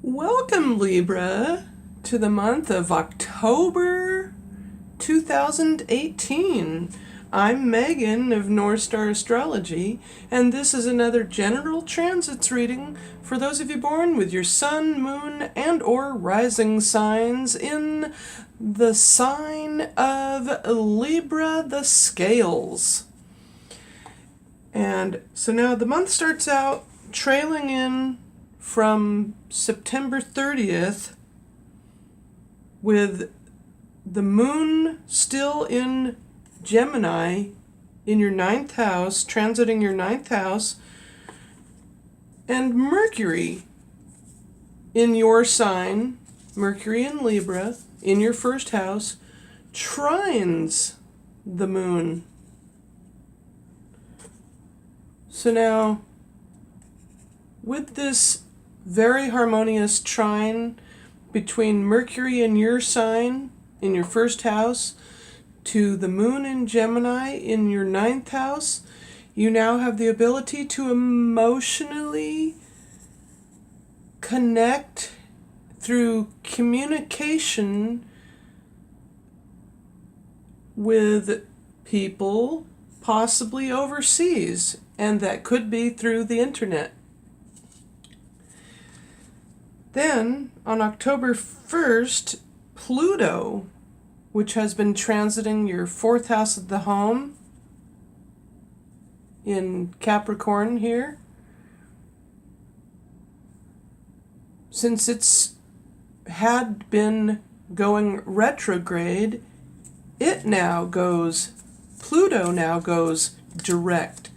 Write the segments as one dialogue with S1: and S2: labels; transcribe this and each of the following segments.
S1: Welcome, Libra, to the month of October 2018. I'm Megan of North Star Astrology, and this is another general transits reading for those of you born with your sun, moon, and or rising signs in the sign of Libra, the scales. And so now the month starts out trailing in from September 30th with the moon still in Gemini in your ninth house, transiting your ninth house, and Mercury in your sign, Mercury in Libra, in your first house, trines the moon. So now, with this very harmonious trine between Mercury in your sign, in your first house, to the moon in Gemini in your ninth house, you now have the ability to emotionally connect through communication with people, possibly overseas, and that could be through the internet. Then, on October 1st, Pluto, which has been transiting your fourth house of the home in Capricorn here, since it's had been going retrograde, Pluto now goes direct.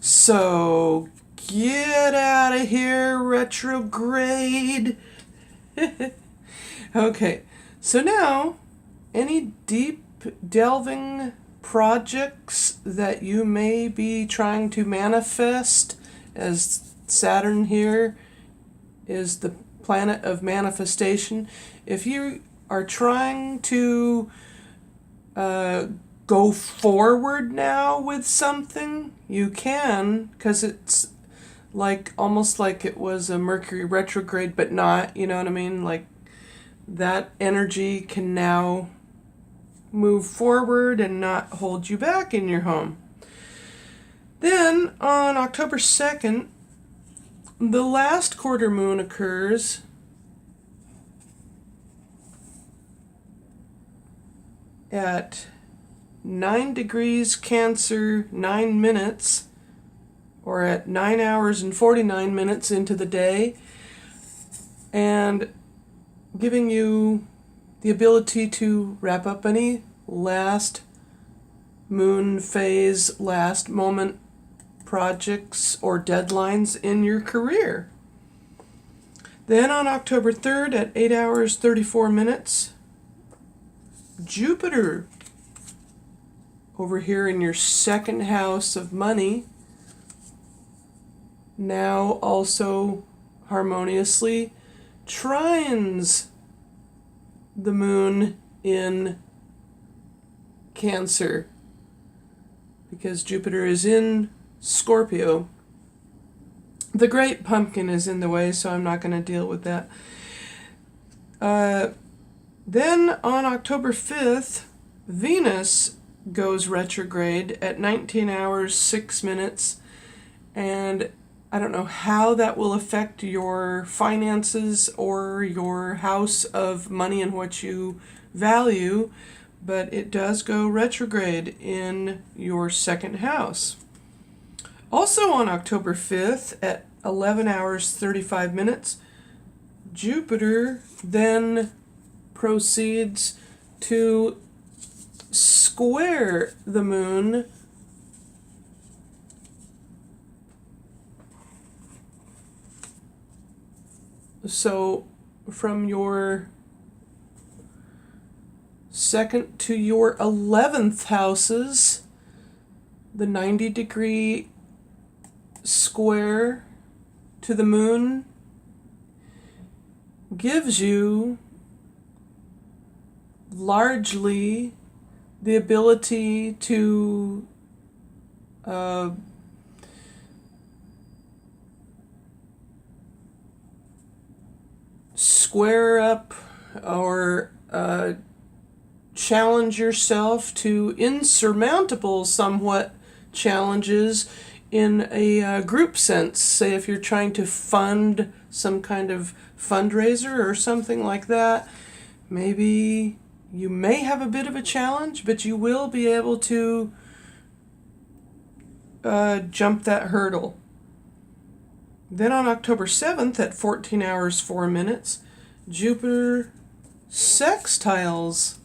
S1: So get out of here, retrograde. Okay, so now any deep delving projects that you may be trying to manifest, as Saturn here is the planet of manifestation, if you are trying to go forward now with something, you can, because it's almost like it was a Mercury retrograde, but not, you know what I mean? Like, that energy can now move forward and not hold you back in your home. Then, on October 2nd, the last quarter moon occurs at 9 degrees Cancer, 9 minutes, or at 9 hours and 49 minutes into the day, and giving you the ability to wrap up any last moon phase, last moment projects or deadlines in your career. Then on October 3rd at 8 hours 34 minutes, Jupiter, over here in your second house of money, now also harmoniously trines the moon in Cancer, because Jupiter is in Scorpio. The great pumpkin is in the way, so I'm not going to deal with that. Then on October 5th, Venus goes retrograde at 19 hours 6 minutes, and I don't know how that will affect your finances or your house of money and what you value, but it does go retrograde in your second house. Also on October 5th at 11 hours 35 minutes, Jupiter then proceeds to square the moon so from your second to your 11th houses, the 90-degree square to the moon gives you largely the ability to square up or challenge yourself to insurmountable somewhat challenges in a group sense. Say if you're trying to fund some kind of fundraiser or something like that, maybe you may have a bit of a challenge, but you will be able to jump that hurdle. Then on October 7th at 14 hours 4 minutes, Jupiter sextiles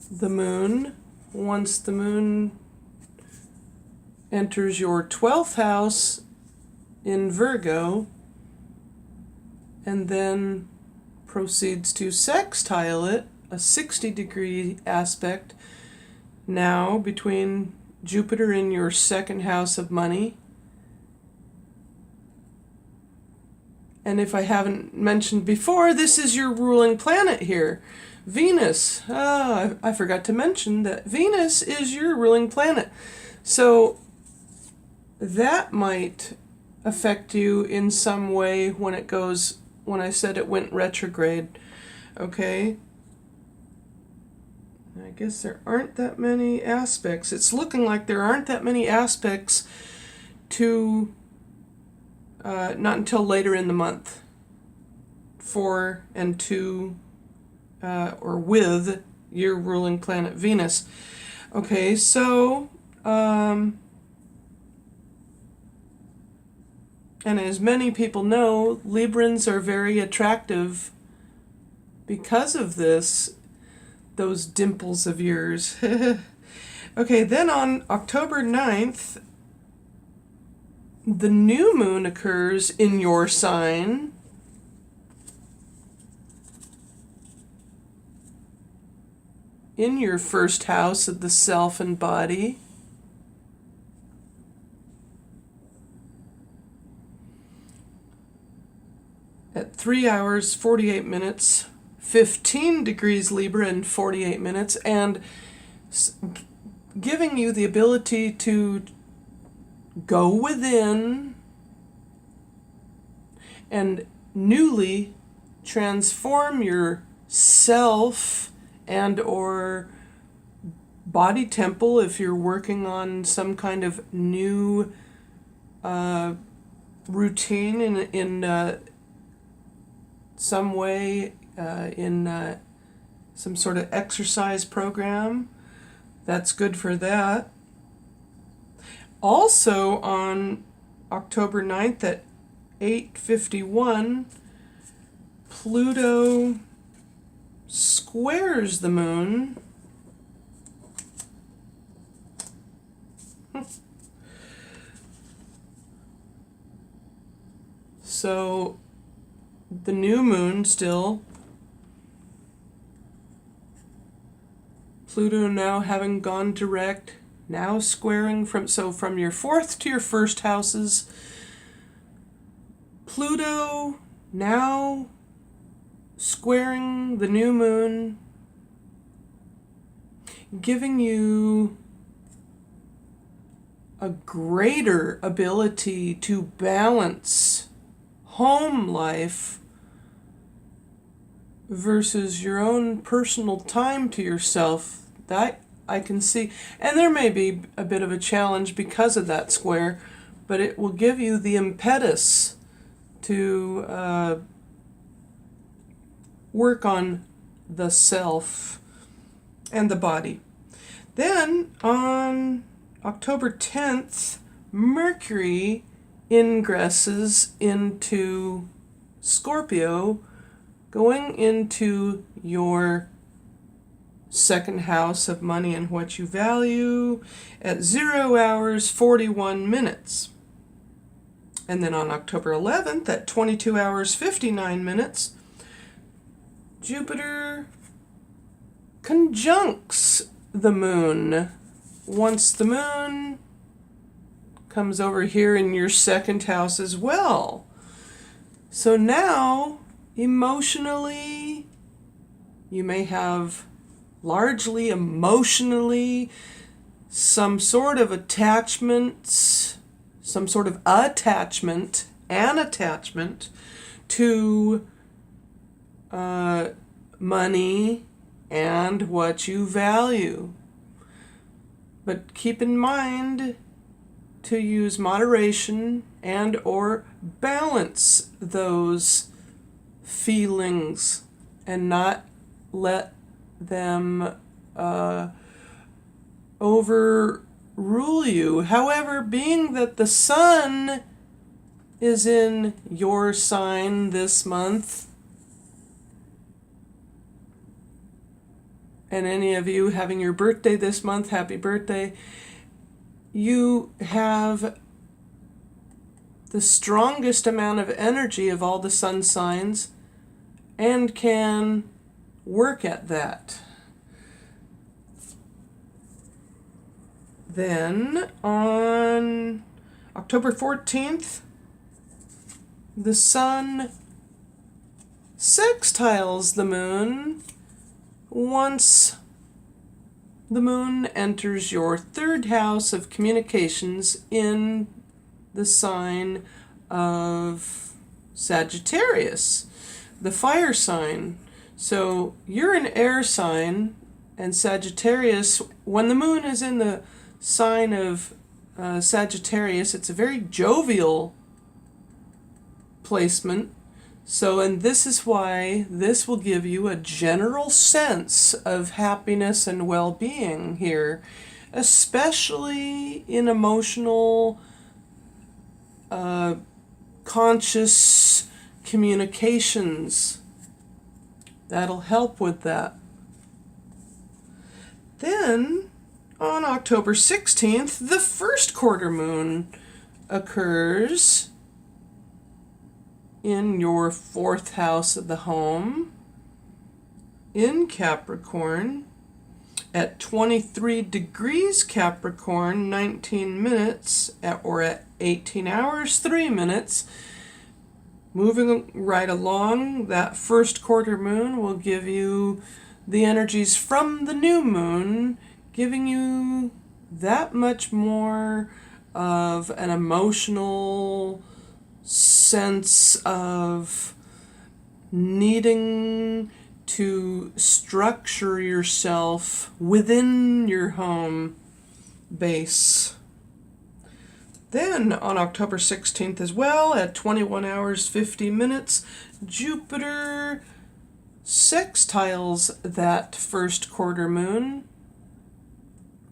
S1: the moon. Once the moon enters your 12th house in Virgo and then proceeds to sextile it, a 60-degree aspect now between Jupiter in your second house of money. And if I haven't mentioned before, this is your ruling planet here, Venus. I forgot to mention that Venus is your ruling planet. So that might affect you in some way when I said it went retrograde. Okay? I guess there aren't that many aspects. It's looking like there aren't that many aspects to not until later in the month for and to or with your ruling planet Venus. Okay, so and as many people know, Librans are very attractive because of this, those dimples of yours. Okay, then on October 9th, the new moon occurs in your sign. In your first house of the self and body. At 3 hours, 48 minutes, 15 degrees Libra in 48 minutes, and giving you the ability to go within and newly transform yourself and or body temple if you're working on some kind of new routine in some way, in some sort of exercise program. That's good for that. Also on October 9th at 8:51, Pluto squares the moon. So the new moon still, Pluto now having gone direct, now squaring from your fourth to your first houses. Pluto now squaring the new moon, giving you a greater ability to balance home life versus your own personal time to yourself. That I can see, and there may be a bit of a challenge because of that square, but it will give you the impetus to work on the self and the body. Then on October 10th, Mercury ingresses into Scorpio, going into your second house of money and what you value at 0 hours 41 minutes. And then on October 11th at 22 hours 59 minutes, Jupiter conjuncts the moon. Once the moon comes over here in your second house as well. So now, emotionally, you may have largely emotionally some sort of attachment, an attachment to money and what you value. But keep in mind to use moderation and or balance those feelings and not let them overrule you. However, being that the sun is in your sign this month, and any of you having your birthday this month, happy birthday, you have the strongest amount of energy of all the sun signs and can work at that. Then on October 14th, the sun sextiles the moon once the moon enters your third house of communications in the sign of Sagittarius, the fire sign. So you're an air sign, and Sagittarius, when the moon is in the sign of Sagittarius, it's a very jovial placement. So, and this is why this will give you a general sense of happiness and well-being here, especially in emotional, conscious communications. That'll help with that. Then, on October 16th, the first quarter moon occurs in your fourth house of the home in Capricorn at 23 degrees Capricorn, 19 minutes, or at 18 hours, 3 minutes. Moving right along, that first quarter moon will give you the energies from the new moon, giving you that much more of an emotional sense of needing to structure yourself within your home base. Then on October 16th as well, at 21 hours 50 minutes, Jupiter sextiles that first quarter moon.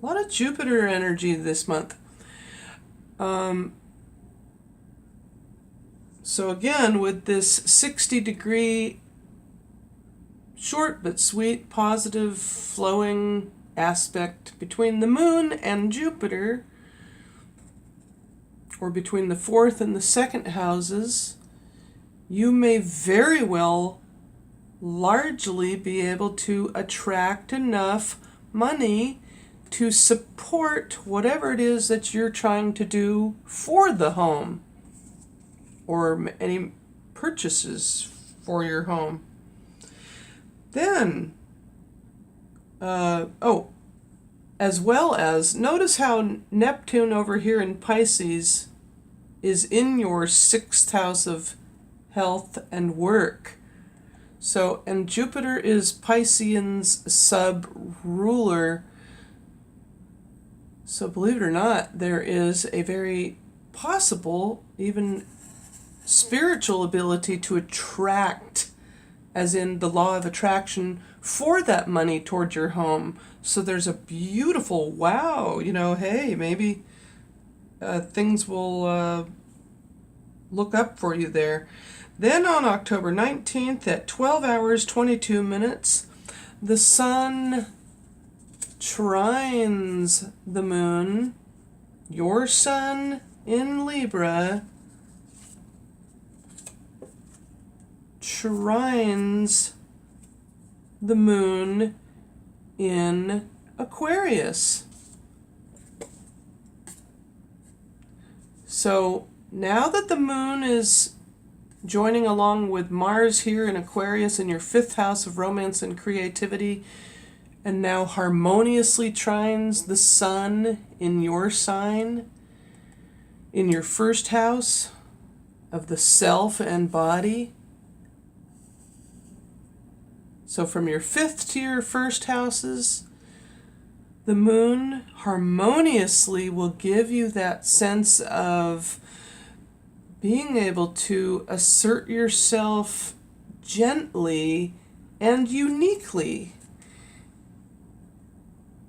S1: A lot of Jupiter energy this month. So again, with this 60-degree, short but sweet, positive, flowing aspect between the moon and Jupiter, or between the fourth and the second houses, you may very well largely be able to attract enough money to support whatever it is that you're trying to do for the home, or any purchases for your home. Then, as well as, notice how Neptune over here in Pisces is in your sixth house of health and work. So, and Jupiter is Piscean's sub-ruler. So believe it or not, there is a very possible, even spiritual ability to attract, as in the law of attraction, for that money toward your home. So there's a beautiful, wow, hey, maybe things will look up for you there. Then on October 19th at 12 hours 22 minutes, the sun trines the moon, your sun in Libra, trines the moon in Aquarius. So now that the moon is joining along with Mars here in Aquarius in your fifth house of romance and creativity, and now harmoniously trines the sun in your sign, in your first house of the self and body, So from your 5th to your 1st houses, the moon harmoniously will give you that sense of being able to assert yourself gently and uniquely.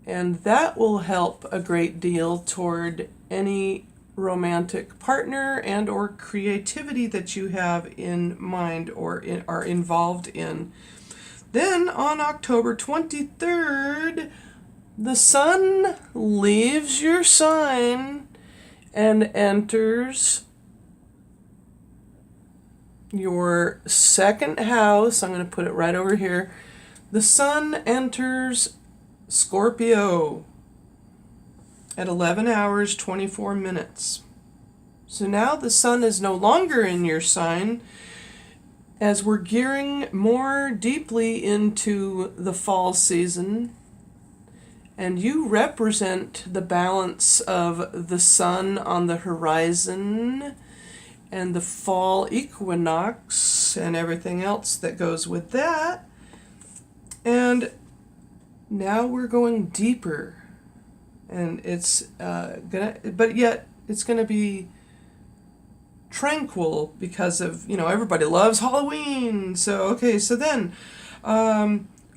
S1: And that will help a great deal toward any romantic partner and or creativity that you have in mind or are involved in. Then on October 23rd, the sun leaves your sign and enters your 2nd house. I'm going to put it right over here. The sun enters Scorpio at 11 hours 24 minutes. So now the sun is no longer in your sign as we're gearing more deeply into the fall season. And you represent the balance of the sun on the horizon and the fall equinox and everything else that goes with that. And now we're going deeper. And it's but yet it's gonna be tranquil because of, everybody loves Halloween. So then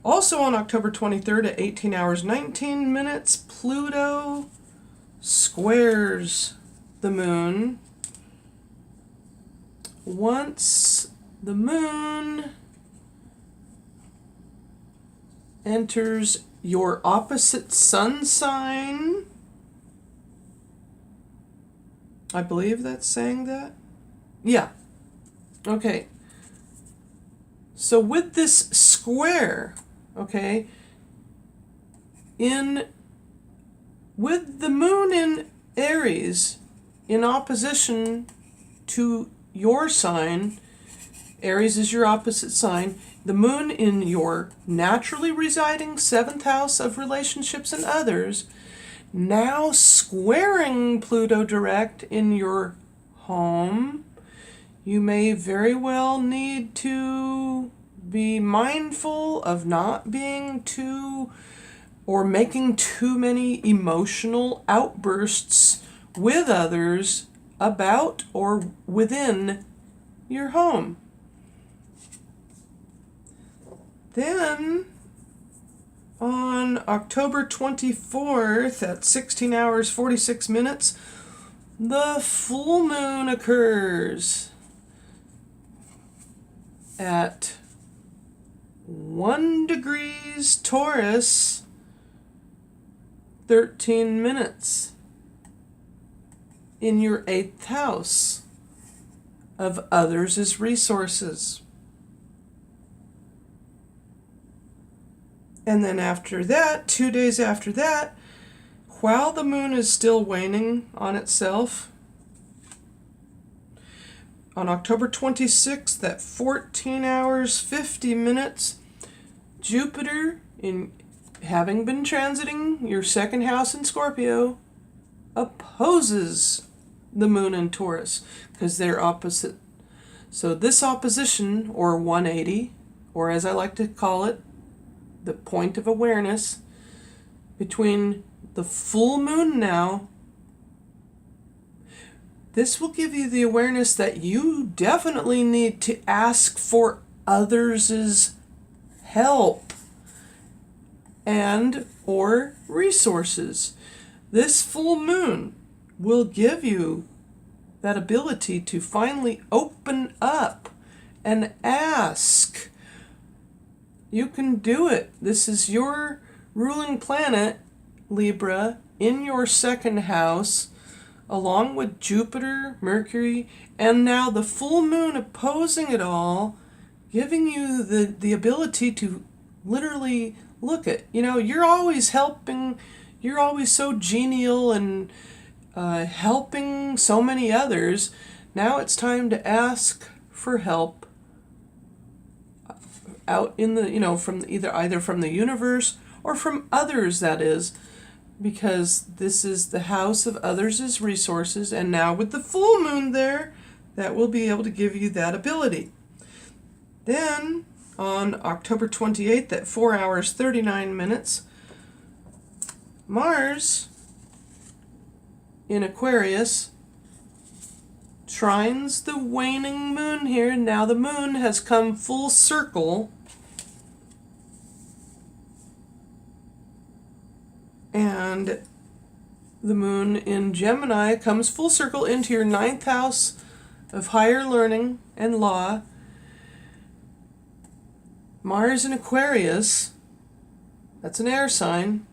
S1: also on October 23rd at 18 hours 19 minutes, Pluto squares the moon. Once the moon enters your opposite sun sign, I believe that's saying that. Yeah. Okay. So with this square, okay, with the moon in Aries in opposition to your sign, Aries is your opposite sign, the moon in your naturally residing 7th house of relationships and others, now squaring Pluto direct in your home, you may very well need to be mindful of not being too or making too many emotional outbursts with others about or within your home. Then on October 24th at 16 hours 46 minutes, the full moon occurs at 1 degrees Taurus, 13 minutes in your 8th house of others as resources. And then after that, 2 days after that, while the moon is still waning on itself, on October 26th at 14 hours 50 minutes, Jupiter, having been transiting your 2nd house in Scorpio, opposes the moon in Taurus because they're opposite. So this opposition, or 180, or as I like to call it, the point of awareness between the full moon now, this will give you the awareness that you definitely need to ask for others' help and or resources. This full moon will give you that ability to finally open up and ask. You can do it. This is your ruling planet, Libra, in your 2nd house, along with Jupiter, Mercury, and now the full moon opposing it all, giving you the ability to literally look at, you're always helping, you're always so genial and helping so many others. Now it's time to ask for help out in the, from either from the universe or from others, that is, because this is the house of others' resources, and now with the full moon there, that will be able to give you that ability. Then on October 28th at 4 hours 39 minutes. Mars in Aquarius trines the waning moon here. Now the moon has come full circle, and the moon in Gemini comes full circle into your 9th house of higher learning and law. Mars in Aquarius, that's an air sign.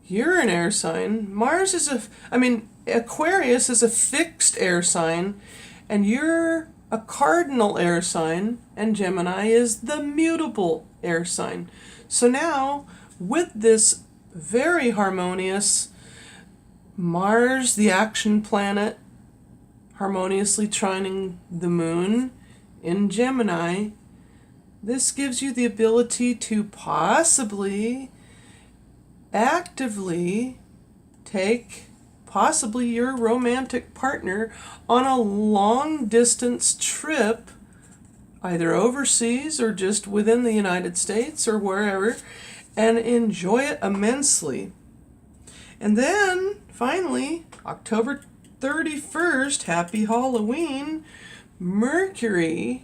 S1: You're an air sign. Mars is Aquarius is a fixed air sign, and you're a cardinal air sign, and Gemini is the mutable air sign. So now, with this very harmonious Mars, the action planet, harmoniously trining the moon in Gemini, this gives you the ability to possibly actively take possibly your romantic partner on a long distance trip, either overseas or just within the United States or wherever, and enjoy it immensely. And then finally, October 31st, happy Halloween, Mercury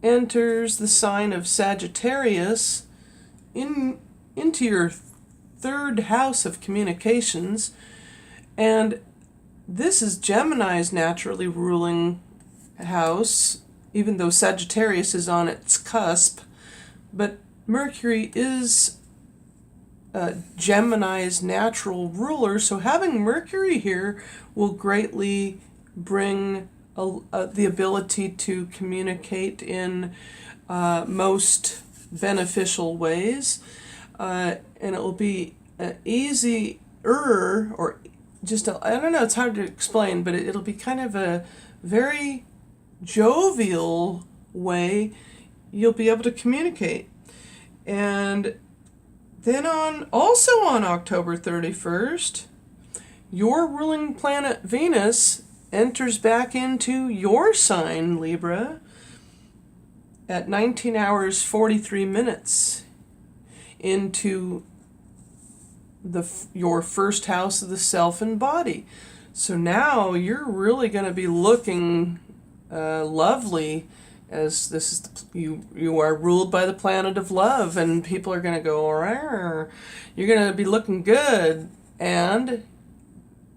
S1: enters the sign of Sagittarius into your 3rd house of communications, and this is Gemini's naturally ruling house, even though Sagittarius is on its cusp. But Mercury is Gemini's natural ruler, so having Mercury here will greatly bring the ability to communicate in most beneficial ways. And it will be easier, or just, I don't know, it's hard to explain, but it'll be kind of a very jovial way you'll be able to communicate. And then also on October 31st, your ruling planet Venus enters back into your sign, Libra, at 19 hours 43 minutes into your 1st house of the self and body. So now you're really going to be looking lovely, as this is you are ruled by the planet of love, and people are going to go, "Rawr." You're going to be looking good, and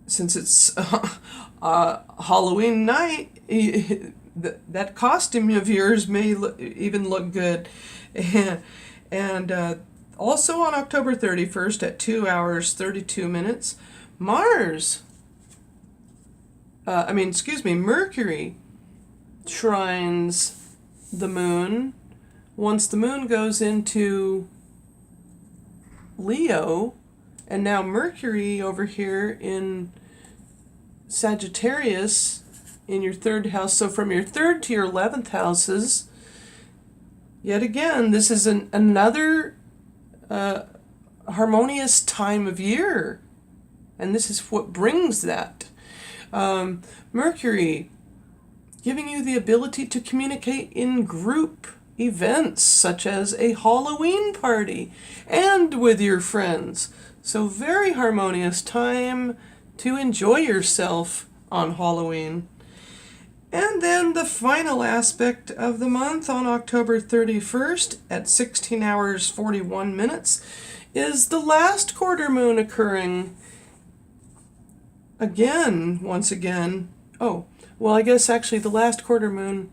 S1: since it's Halloween night, that costume of yours may even look good. And also on October 31st at 2 hours 32 minutes, Mercury trines the moon. Once the moon goes into Leo, and now Mercury over here in Sagittarius in your 3rd house. So from your 3rd to your 11th houses, yet again, this is another harmonious time of year, and this is what brings that. Mercury giving you the ability to communicate in group events, such as a Halloween party, and with your friends. So very harmonious time to enjoy yourself on Halloween. And then the final aspect of the month on October 31st at 16 hours 41 minutes is the last quarter moon occurring once again. Oh, well, I guess actually the last quarter moon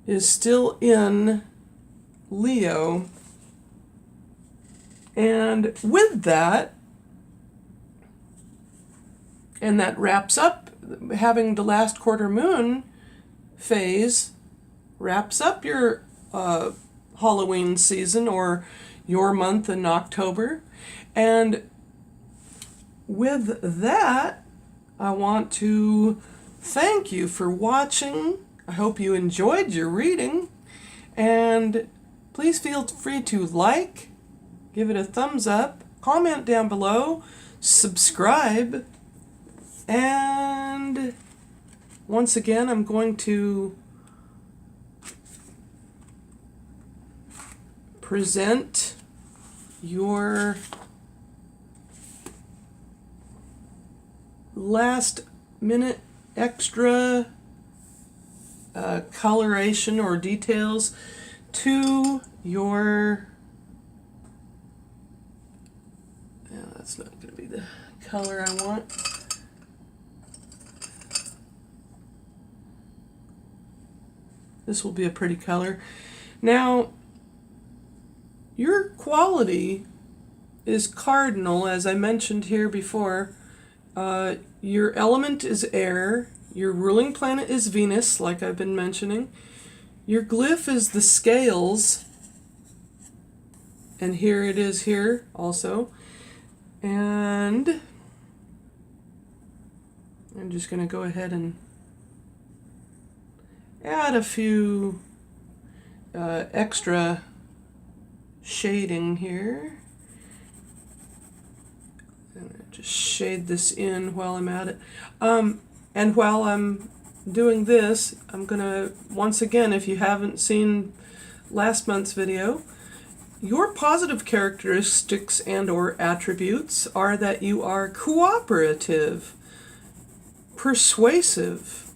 S1: is still in Leo. And with that, and that wraps up, having the last quarter moon phase wraps up your Halloween season, or your month in October. And with that, I want to thank you for watching. I hope you enjoyed your reading, and please feel free to like, give it a thumbs up, comment down below, subscribe, and once again I'm going to present your last minute extra coloration or details to your, that's not going to be the color I want. This will be a pretty color. Now, your quality is cardinal, as I mentioned here before. Your element is air. Your ruling planet is Venus, like I've been mentioning. Your glyph is the scales. And here it is here also. And I'm just going to go ahead and add a few extra shading here. I'm going to just shade this in while I'm at it. And while I'm doing this, I'm going to, once again, if you haven't seen last month's video, your positive characteristics and or attributes are that you are cooperative, persuasive,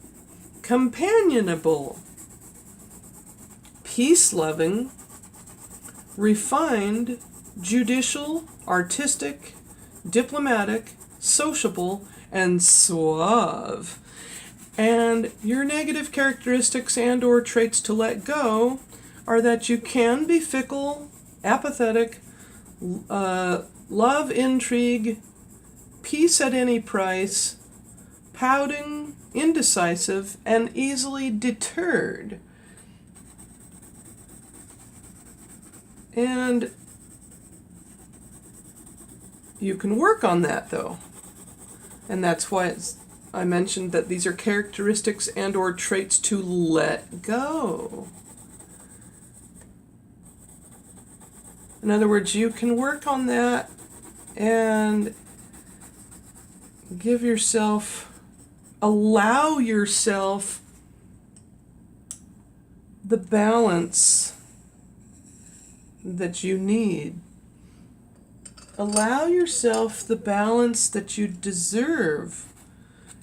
S1: companionable, peace-loving, refined, judicial, artistic, diplomatic, sociable, and suave. And your negative characteristics and or traits to let go are that you can be fickle, apathetic, love intrigue, peace at any price, pouting, indecisive, and easily deterred. And you can work on that, though. And that's why I mentioned that these are characteristics and or traits to let go. In other words, you can work on that and give yourself, allow yourself the balance that you need. Allow yourself the balance that you deserve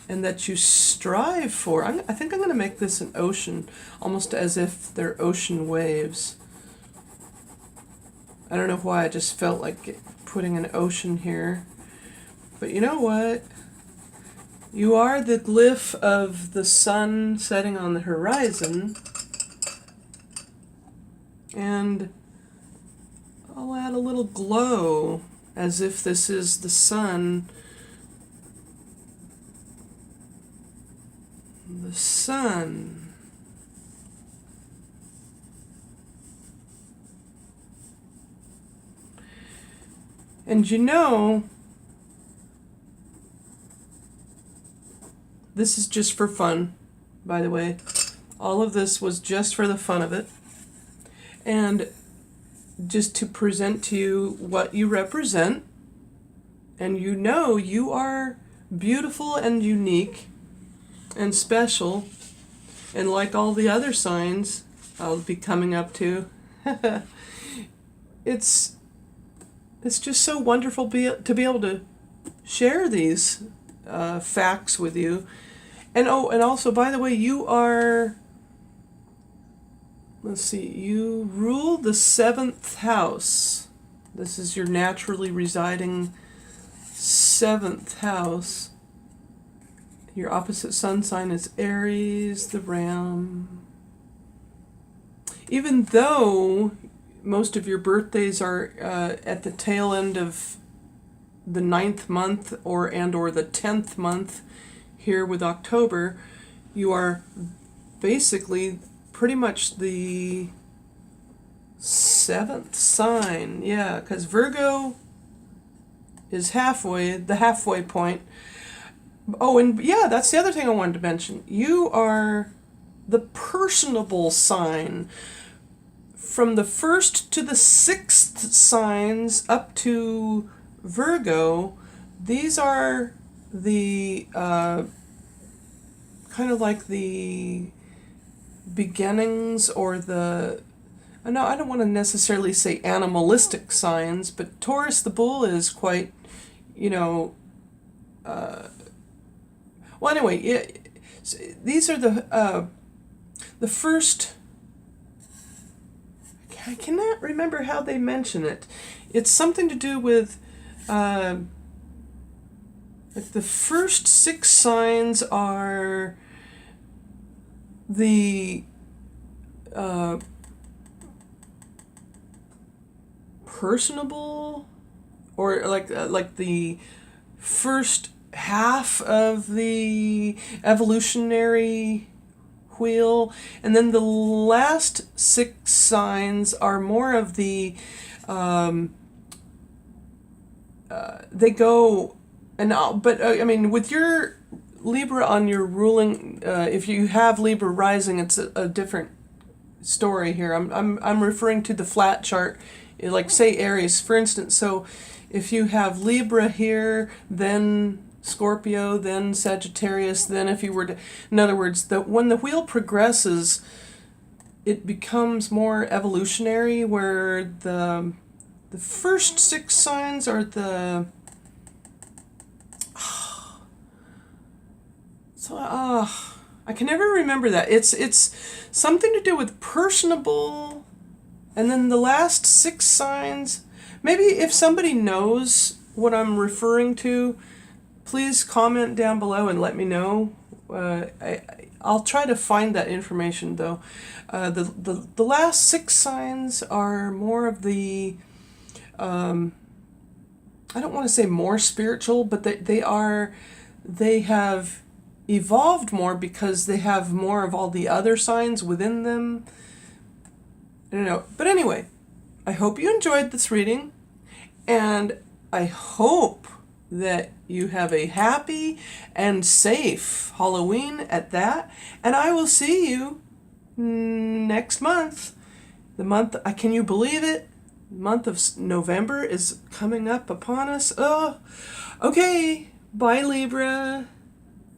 S1: and that you strive for. I think I'm going to make this an ocean, almost as if they're ocean waves. I don't know why, I just felt like putting an ocean here. But you know what? You are the glyph of the sun setting on the horizon. And I'll add a little glow as if this is the sun. The sun. And you know, this is just for fun, by the way. All of this was just for the fun of it. And just to present to you what you represent. And you know you are beautiful and unique and special. And like all the other signs I'll be coming up to, it's just so wonderful to be able to share these facts with you. And also, by the way, you are, let's see, you rule the 7th house. This is your naturally residing 7th house. Your opposite sun sign is Aries, the Ram. Even though most of your birthdays are at the tail end of the 9th month or the 10th month here with October, you are basically pretty much the 7th sign. Yeah, because Virgo is the halfway point. Oh, and yeah, that's the other thing I wanted to mention. You are the personable sign. From the 1st to the 6th signs up to Virgo, these are the kind of like the beginnings or the know I don't want to necessarily say animalistic signs, but Taurus the bull is quite, you know, well, anyway, these are the first. I cannot remember how they mention it. It's something to do with like the first 6 signs are the personable, or like the first half of the evolutionary wheel, and then the last 6 signs are more of the they go and but I mean, with your Libra on your ruling, if you have Libra rising, it's a different story here. I'm referring to the flat chart, like say Aries, for instance. So if you have Libra here, then Scorpio, then Sagittarius, then if you were to, in other words, when the wheel progresses, it becomes more evolutionary, where the first 6 signs are the I can never remember that. It's something to do with personable, and then the last 6 signs. Maybe if somebody knows what I'm referring to, please comment down below and let me know. I'll try to find that information though. The last 6 signs are more of the I don't want to say more spiritual, but they have evolved more because they have more of all the other signs within them. I don't know. But anyway, I hope you enjoyed this reading, and I hope that you have a happy and safe Halloween at that, and I will see you next month. Can you believe it? The month of November is coming up upon us. Oh, okay. Bye, Libra.